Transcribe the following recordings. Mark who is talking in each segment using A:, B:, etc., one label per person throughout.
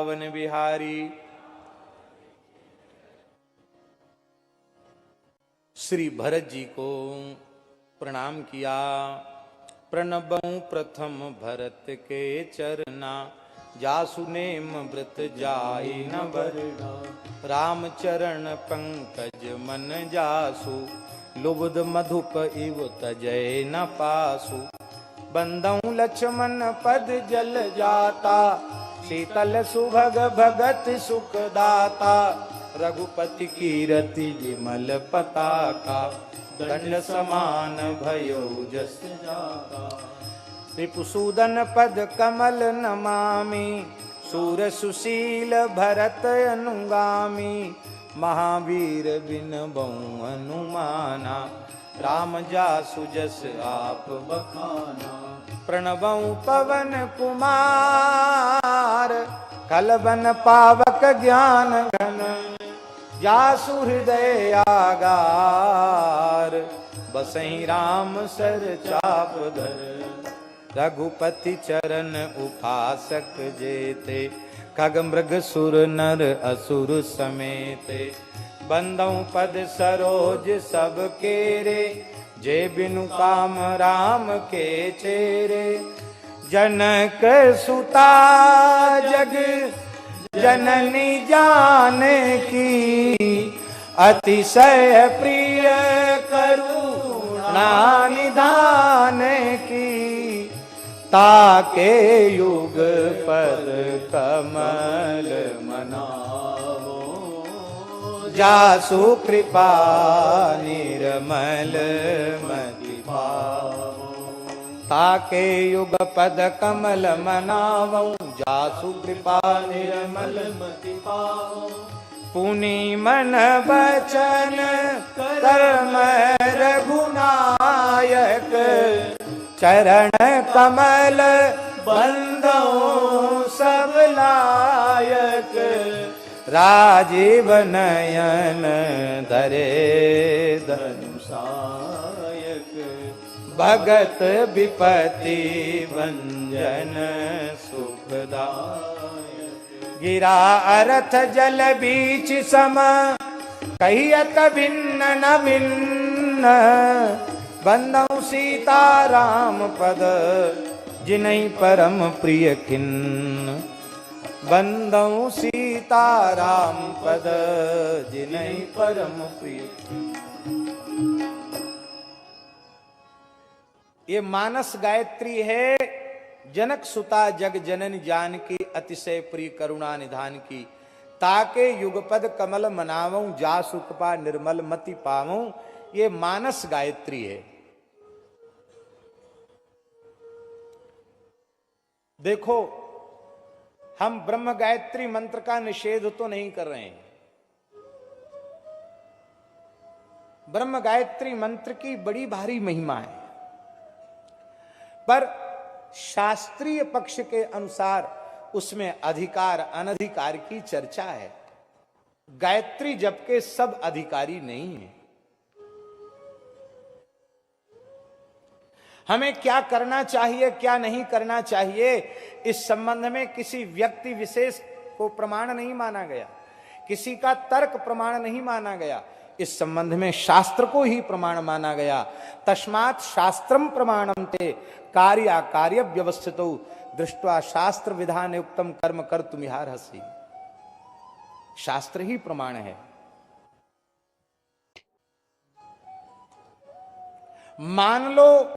A: वृंदावन बिहारी। श्री भरत जी को प्रणाम किया। प्रणबऊं प्रथम भरत के चरना, जासु नेम व्रत जाई न बरना। राम चरण पंकज मन जासु, लुब्ध मधुप इव तजय न पासु। बंदऊं लक्ष्मण पद जल जाता, शीतल सुभग भगत सुख दाता। रघुपति कीरति विमल पताका, दंड समान भयो जस जाता। रिपुसूदन पद कमल नमामि, सूर सुशील भरत अनुगामी। महावीर बिन बहु हनुमाना, राम जासु जस आप बखाना। प्रणबऊं पवन कुमार, कलबन पावक ज्ञान घन। जासु हृदय आगार, बसई राम सर चाप धर। रघुपति चरण उपासक जेते, खग मृग सुर नर असुर समेते। बंदऊं पद सरोज सब केरे, जे बिनु काम राम के चेरे। जनक सुता जग जननी जाने की, अतिशय प्रिय करुणा निधान की। ताके युग पद कमल मनावो, जासु कृपा निर्मल मति पावो। ताके युग पद कमल मनावो, जासु कृपा निर्मल मति पावो। पुनि मन बचन कर्म रघुनायक, चरण कमल बंदो सब लायक। राजीव नयन धरे धनुषायक, भगत विपति भंजन सुखदायक। गिरा अरथ जल बीच सम, कहियत भिन्न न भिन्न। बंदऊं सीता राम पद, जिनहि परम प्रिय खिन्न। बंदऊं सीता राम पद, जिनहि परम प्रिय। ये मानस गायत्री है, जनक सुता जग जनन जानकी। अतिशय प्रिय करुणा निधान की। ताके युगपद कमल मनावऊं, जासु कृपा निर्मल मति पावऊं। ये मानस गायत्री है। देखो, हम ब्रह्म गायत्री मंत्र का निषेध तो नहीं कर रहे हैं। ब्रह्म गायत्री मंत्र की बड़ी भारी महिमा है, पर शास्त्रीय पक्ष के अनुसार उसमें अधिकार अनधिकार की चर्चा है। गायत्री जप के सब अधिकारी नहीं है। हमें क्या करना चाहिए, क्या नहीं करना चाहिए, इस संबंध में किसी व्यक्ति विशेष को प्रमाण नहीं माना गया, किसी का तर्क प्रमाण नहीं माना गया। इस संबंध में शास्त्र को ही प्रमाण माना गया। तस्मात् शास्त्रम प्रमाणम ते, कार्य कार्य व्यवस्थितो, दृष्ट्वा शास्त्र विधान युक्तम कर्म कर्तुमिहार्हसि। शास्त्र ही प्रमाण है। मान लो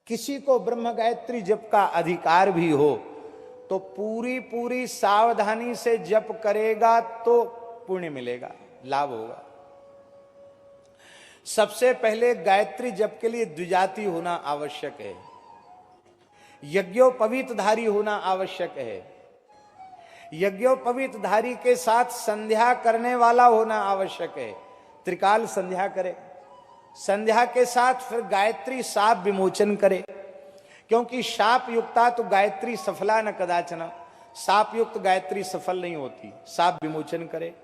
A: किसी को ब्रह्म गायत्री जप का अधिकार भी हो, तो पूरी पूरी सावधानी से जप करेगा तो पुण्य मिलेगा, लाभ होगा। सबसे पहले गायत्री जप के लिए द्विजाति होना आवश्यक है, यज्ञोपवीतधारी होना आवश्यक है। यज्ञोपवीतधारी के साथ संध्या करने वाला होना आवश्यक है, त्रिकाल संध्या करे। संध्या के साथ फिर गायत्री शाप विमोचन करे, क्योंकि शाप युक्ता तो गायत्री सफला न कदाचन। शाप युक्त गायत्री सफल नहीं होती। शाप विमोचन करे।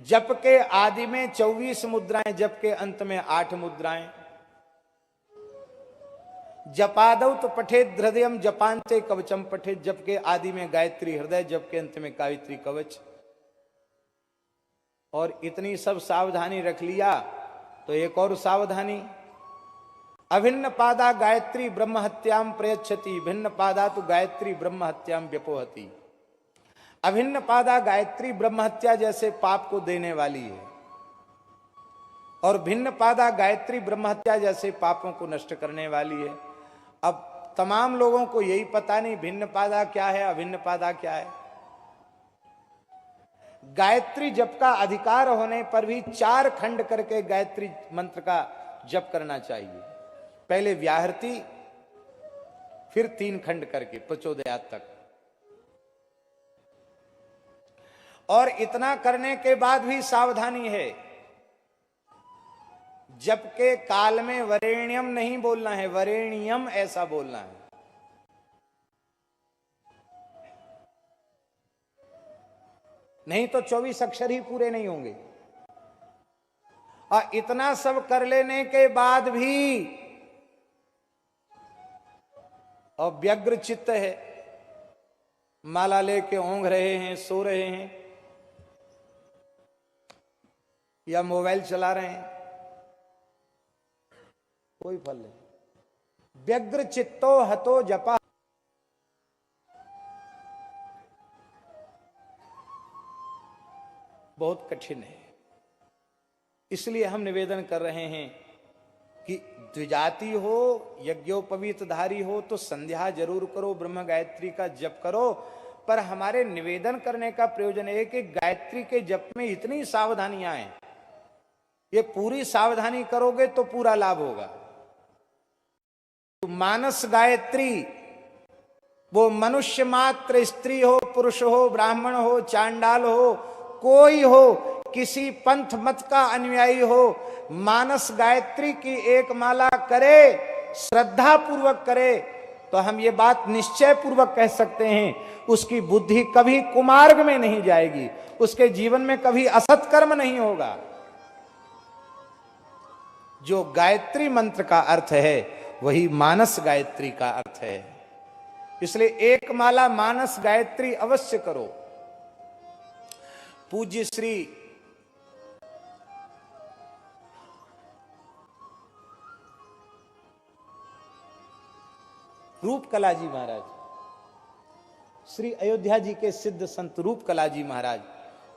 A: जप के आदि में 24 मुद्राएं, जप के अंत में 8 मुद्राएं। जपादौ तो पठेत हृदयम जपांते कवचम पठेत। जप के आदि में गायत्री हृदय, जप के अंत में गायत्री कवच। और इतनी सब सावधानी रख लिया तो एक और सावधानी, अभिन्न पादा गायत्री ब्रह्म हत्याम प्रयच्छति, भिन्न पादा तो गायत्री ब्रह्म हत्याम व्यपोहति। अभिन्न पादा गायत्री ब्रह्म हत्या जैसे पाप को देने वाली है, और भिन्न पादा गायत्री ब्रह्म हत्या जैसे पापों को नष्ट करने वाली है। अब तमाम लोगों को यही पता नहीं भिन्न पादा क्या है, अभिन्न पादा क्या है। गायत्री जप का अधिकार होने पर भी 4 खंड करके गायत्री मंत्र का जप करना चाहिए। पहले व्याहृति, फिर 3 खंड करके प्रचोदयात तक। और इतना करने के बाद भी सावधानी है, जप के काल में वरेण्यम नहीं बोलना है, वरेण्यम ऐसा बोलना है। नहीं तो 24 अक्षर ही पूरे नहीं होंगे। और इतना सब कर लेने के बाद भी और व्यग्र चित्त है, माला लेके ओंघ रहे हैं, सो रहे हैं, या मोबाइल चला रहे हैं, कोई फल नहीं। व्यग्र चित्तो हतो जपा, बहुत कठिन है। इसलिए हम निवेदन कर रहे हैं कि द्विजाति हो, यज्ञोपवीतधारी हो तो संध्या जरूर करो, ब्रह्म गायत्री का जप करो। पर हमारे निवेदन करने का प्रयोजन है कि गायत्री के जप में इतनी सावधानियां हैं, ये पूरी सावधानी करोगे तो पूरा लाभ होगा। तो मानस गायत्री, वो मनुष्य मात्र, स्त्री हो, पुरुष हो, ब्राह्मण हो, चांडाल हो, कोई हो, किसी पंथ मत का अनुयायी हो, मानस गायत्री की एक माला करे, श्रद्धा पूर्वक करे, तो हम ये बात निश्चय पूर्वक कह सकते हैं, उसकी बुद्धि कभी कुमार्ग में नहीं जाएगी, उसके जीवन में कभी असत कर्म नहीं होगा। जो गायत्री मंत्र का अर्थ है वही मानस गायत्री का अर्थ है। इसलिए एक माला मानस गायत्री अवश्य करो। पूज्य श्री रूपकला जी महाराज, श्री अयोध्या जी के सिद्ध संत रूपकला जी महाराज,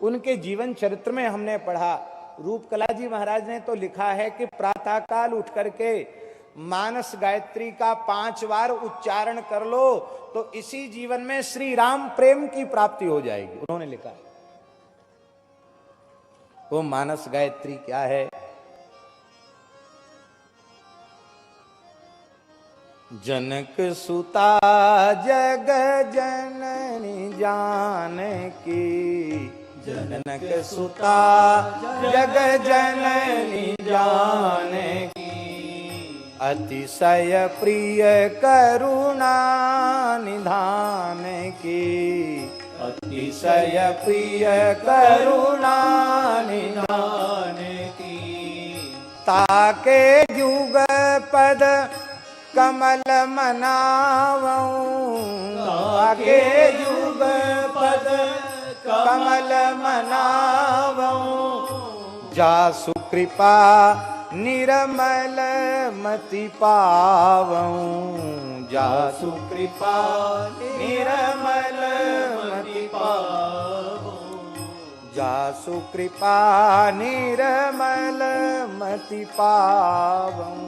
A: उनके जीवन चरित्र में हमने पढ़ा। रूपकला जी महाराज ने तो लिखा है कि प्रातःकाल उठ करके मानस गायत्री का 5 बार उच्चारण कर लो तो इसी जीवन में श्री राम प्रेम की प्राप्ति हो जाएगी। उन्होंने लिखा है। वो मानस गायत्री क्या है? जनक सुता जग जननी जानकी, जनक सुता जग जननी जानकी, अतिशय प्रिय करुणा निधान की, अतिशय प्रिय करुणा निधान की, ताके युग पद कमल मनावऊं, ताके युग पद कमल मनावऊं, जासु कृपा निरमल मति पावऊं, जासु कृपा निरमल मति पावऊं, जासु कृपा निरमल मति पावऊं,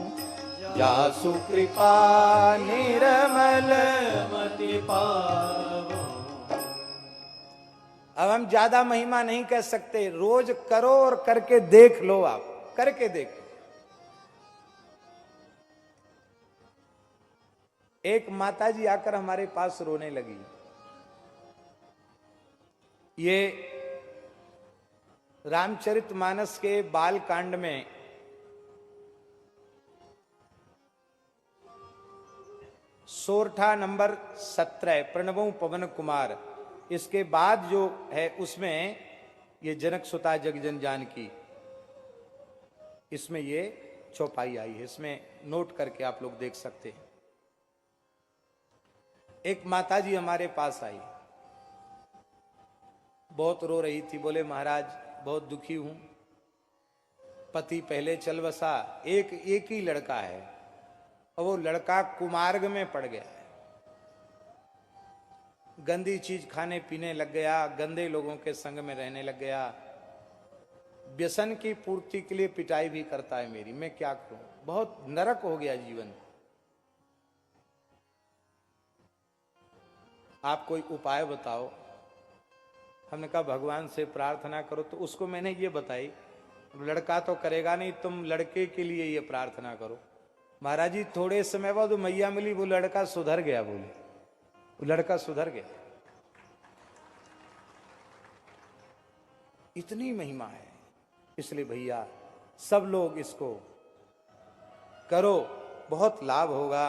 A: जासु कृपा निरमल मति पावऊं। अब हम ज्यादा महिमा नहीं कह सकते, रोज करो और करके देख लो। आप करके देखो। एक माताजी आकर हमारे पास रोने लगी। ये रामचरितमानस के बाल कांड में सोरठा नंबर 17 प्रणवों पवन कुमार, इसके बाद जो है उसमें ये जनक सुता जगजन जानकी, इसमें ये चौपाई आई है। इसमें नोट करके आप लोग देख सकते हैं। एक माताजी हमारे पास आई, बहुत रो रही थी। बोले महाराज बहुत दुखी हूं, पति पहले चल बसा, एक ही लड़का है और वो लड़का कुमार्ग में पड़ गया है, गंदी चीज खाने पीने लग गया, गंदे लोगों के संग में रहने लग गया, व्यसन की पूर्ति के लिए पिटाई भी करता है मेरी, मैं क्या करूं, बहुत नरक हो गया जीवन। आप कोई उपाय बताओ। हमने कहा भगवान से प्रार्थना करो। तो उसको मैंने ये बताई, लड़का तो करेगा नहीं, तुम लड़के के लिए ये प्रार्थना करो। महाराज जी थोड़े समय बाद मैया मिली, वो लड़का सुधर गया। बोले वो लड़का सुधर गया। इतनी महिमा है। इसलिए भैया सब लोग इसको करो, बहुत लाभ होगा।